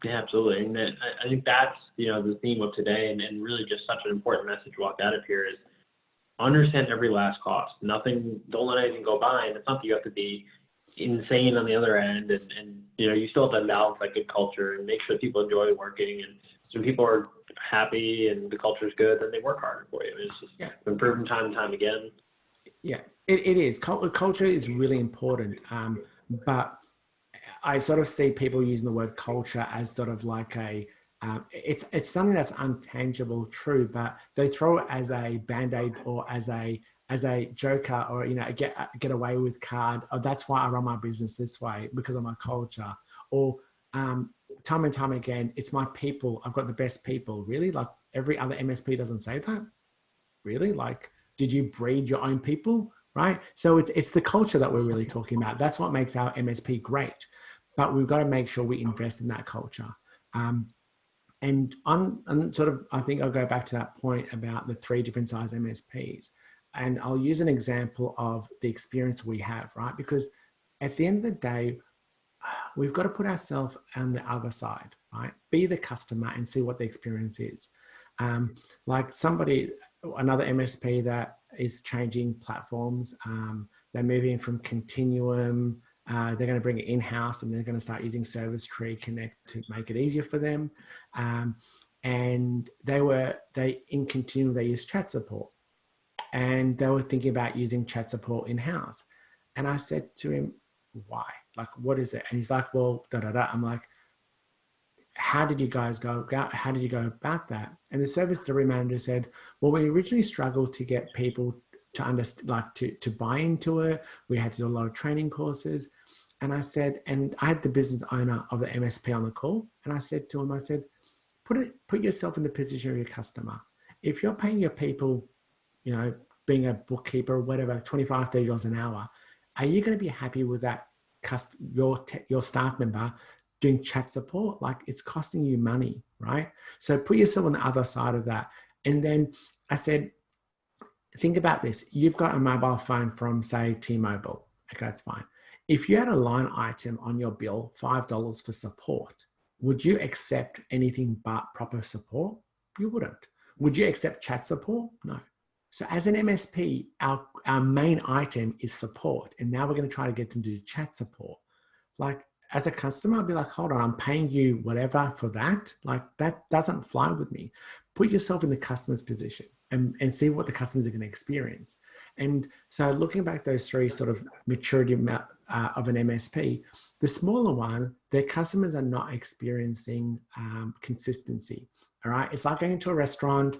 Yeah, absolutely. And I think that's, the theme of today, and really just such an important message to walk out of here is understand every last cost. Don't let anything go by. And it's not that you have to be insane on the other end. And you still have to balance that good culture and make sure people enjoy working. And when people are happy and the culture is good, then they work harder for you. It's just been proven time and time again. Yeah, it is. Culture is really important. But I sort of see people using the word culture as sort of like it's something that's intangible, true, but they throw it as a Band-Aid or as a joker or, get away with card. Or that's why I run my business this way, because of my culture. Or time and time again, it's my people. I've got the best people. Really? Like every other MSP doesn't say that? Really? Like, did you breed your own people? Right? So it's the culture that we're really talking about. That's what makes our MSP great. But we've got to make sure we invest in that culture. And I'm sort of, I think I'll go back to that point about the 3 different size MSPs. And I'll use an example of the experience we have, right? Because at the end of the day, we've got to put ourselves on the other side, right? Be the customer and see what the experience is. Like another MSP that is changing platforms. They're moving from Continuum. They're going to bring it in-house, and they're going to start using ServiceTree Connect to make it easier for them. And in Continuum, they use chat support, and they were thinking about using chat support in-house. And I said to him, why? Like, what is it? And he's like, well, da-da-da. I'm like, how did you guys go about, how did you go about that? And the service delivery manager said, well, we originally struggled to get people to understand, like to buy into it. We had to do a lot of training courses. And I said, and I had the business owner of the MSP on the call. And I said to him, I said, put yourself in the position of your customer. If you're paying your people, you know, being a bookkeeper or whatever, $25, $30 an hour, are you going to be happy with that your staff member doing chat support? Like, it's costing you money, right? So put yourself on the other side of that. And then I said, think about this. You've got a mobile phone from, say, T-Mobile. Okay, that's fine. If you had a line item on your bill, $5 for support, would you accept anything but proper support? You wouldn't. Would you accept chat support? No. So as an MSP, our main item is support. And now we're going to try to get them to do chat support. Like, as a customer, I'd be like, hold on, I'm paying you whatever for that. Like, that doesn't fly with me. Put yourself in the customer's position and see what the customers are going to experience. And so looking back those three sort of maturity of an MSP, the smaller one, their customers are not experiencing consistency. All right. It's like going to a restaurant.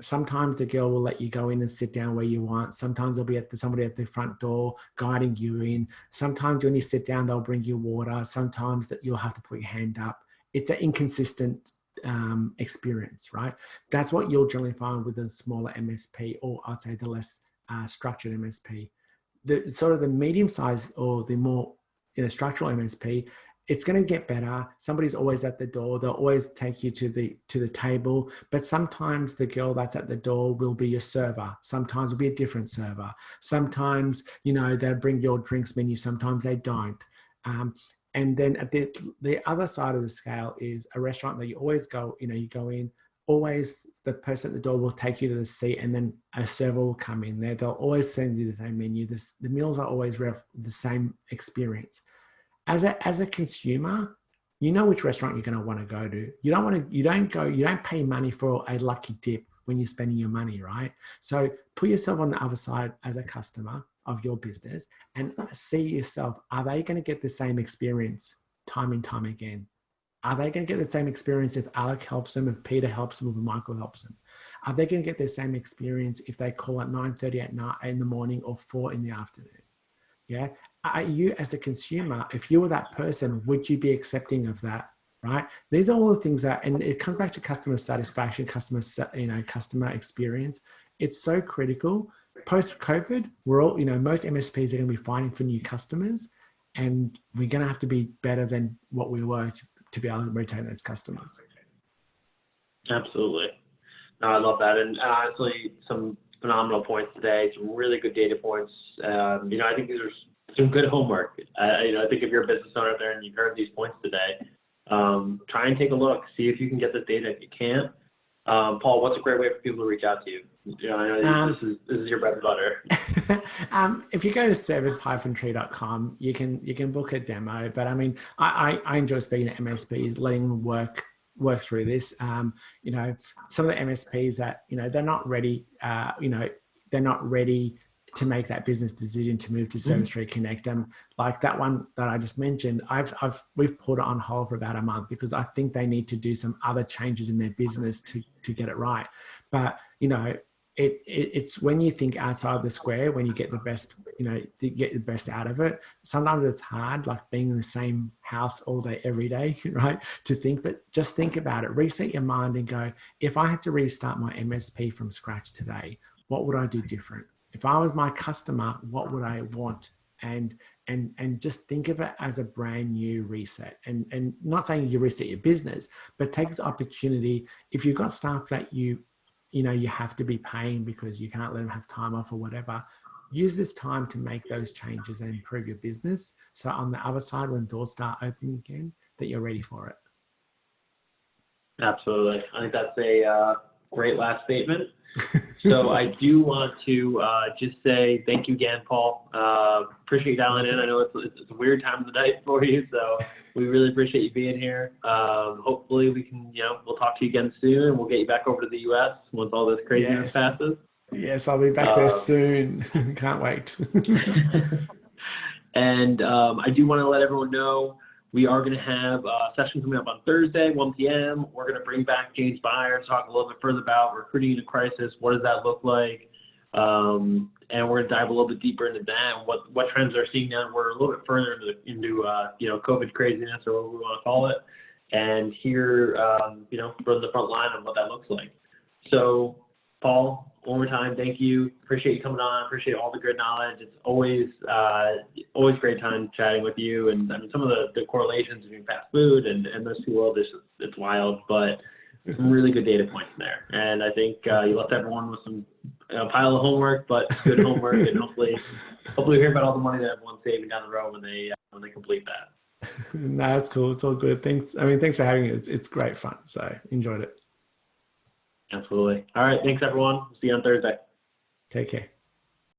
Sometimes the girl will let you go in and sit down where you want. Sometimes there'll be somebody at the front door guiding you in. Sometimes when you sit down, they'll bring you water. Sometimes that you'll have to put your hand up. It's an inconsistent experience, right? That's what you'll generally find with a smaller MSP, or I'd say the less structured MSP. The sort of the medium size or the more structural MSP, it's going to get better. Somebody's always at the door. They'll always take you to the table. But sometimes the girl that's at the door will be your server. Sometimes it'll be a different server. Sometimes, they'll bring your drinks menu. Sometimes they don't. And then at the other side of the scale is a restaurant that you always go, you go in, always the person at the door will take you to the seat, and then a server will come in there. They'll always send you the same menu. The meals are always the same experience. As a consumer, you know which restaurant you're going to want to go to. You don't pay money for a lucky dip when you're spending your money, right? So put yourself on the other side as a customer of your business and see yourself, are they going to get the same experience time and time again? Are they going to get the same experience if Alec helps them, if Peter helps them, if Michael helps them? Are they going to get the same experience if they call at 9:30 at night in the morning or 4 in the afternoon? Yeah. Are you, as the consumer, if you were that person, would you be accepting of that? Right. These are all the things that, and it comes back to customer satisfaction, customer experience. It's so critical. Post-COVID, we're all, most MSPs are going to be fighting for new customers, and we're going to have to be better than what we were to be able to retain those customers. Absolutely. No, I love that. And honestly, some phenomenal points today, some really good data points. I think these are some good homework. I think if you're a business owner out there and you've heard these points today, try and take a look, see if you can get this data. If you can't, Paul, what's a great way for people to reach out to you? I know this is your bread and butter. If you go to service-tree.com, you can book a demo. But I mean, I enjoy speaking to MSPs, letting them work through this. Some of the MSPs that they're not ready. They're not ready to make that business decision to move to ServiceTree Connect. Like that one that I just mentioned, we've put it on hold for about a month because I think they need to do some other changes in their business to get it right. But it's when you think outside the square, when you get the best, to get the best out of it. Sometimes it's hard, like being in the same house all day, every day, right? To think, but just think about it, reset your mind and go, if I had to restart my MSP from scratch today, what would I do different? If I was my customer, what would I want? And just think of it as a brand new reset. And not saying you reset your business, but take this opportunity. If you've got staff that you have to be paying because you can't let them have time off or whatever, use this time to make those changes and improve your business. So on the other side, when doors start opening again, that you're ready for it. Absolutely. I think that's a great last statement. So I do want to just say thank you again, Paul. Appreciate you dialing in. I know it's a weird time of the night for you, so we really appreciate you being here. Hopefully we can, we'll talk to you again soon, and we'll get you back over to the U.S. once all this craziness passes. Yes, I'll be back there soon. Can't wait. And I do want to let everyone know We are going to have a session coming up on Thursday, 1 p.m. We're going to bring back James Byer to talk a little bit further about recruiting in a crisis. What does that look like? And we're going to dive a little bit deeper into that and what trends they're seeing now. We're a little bit further into COVID craziness, or what we want to call it, and hear from the front line on what that looks like. So, Paul, one more time, thank you. Appreciate you coming on. Appreciate all the good knowledge. It's always great time chatting with you. And I mean, some of the correlations between fast food and those two worlds, it's wild, but some really good data points in there. And I think you left everyone with some pile of homework, but good homework. And hopefully we hear about all the money that everyone's saving down the road when they complete that. No, that's cool. It's all good. Thanks for having me. It's great fun. So enjoyed it. Absolutely. All right. Thanks, everyone. See you on Thursday. Take care.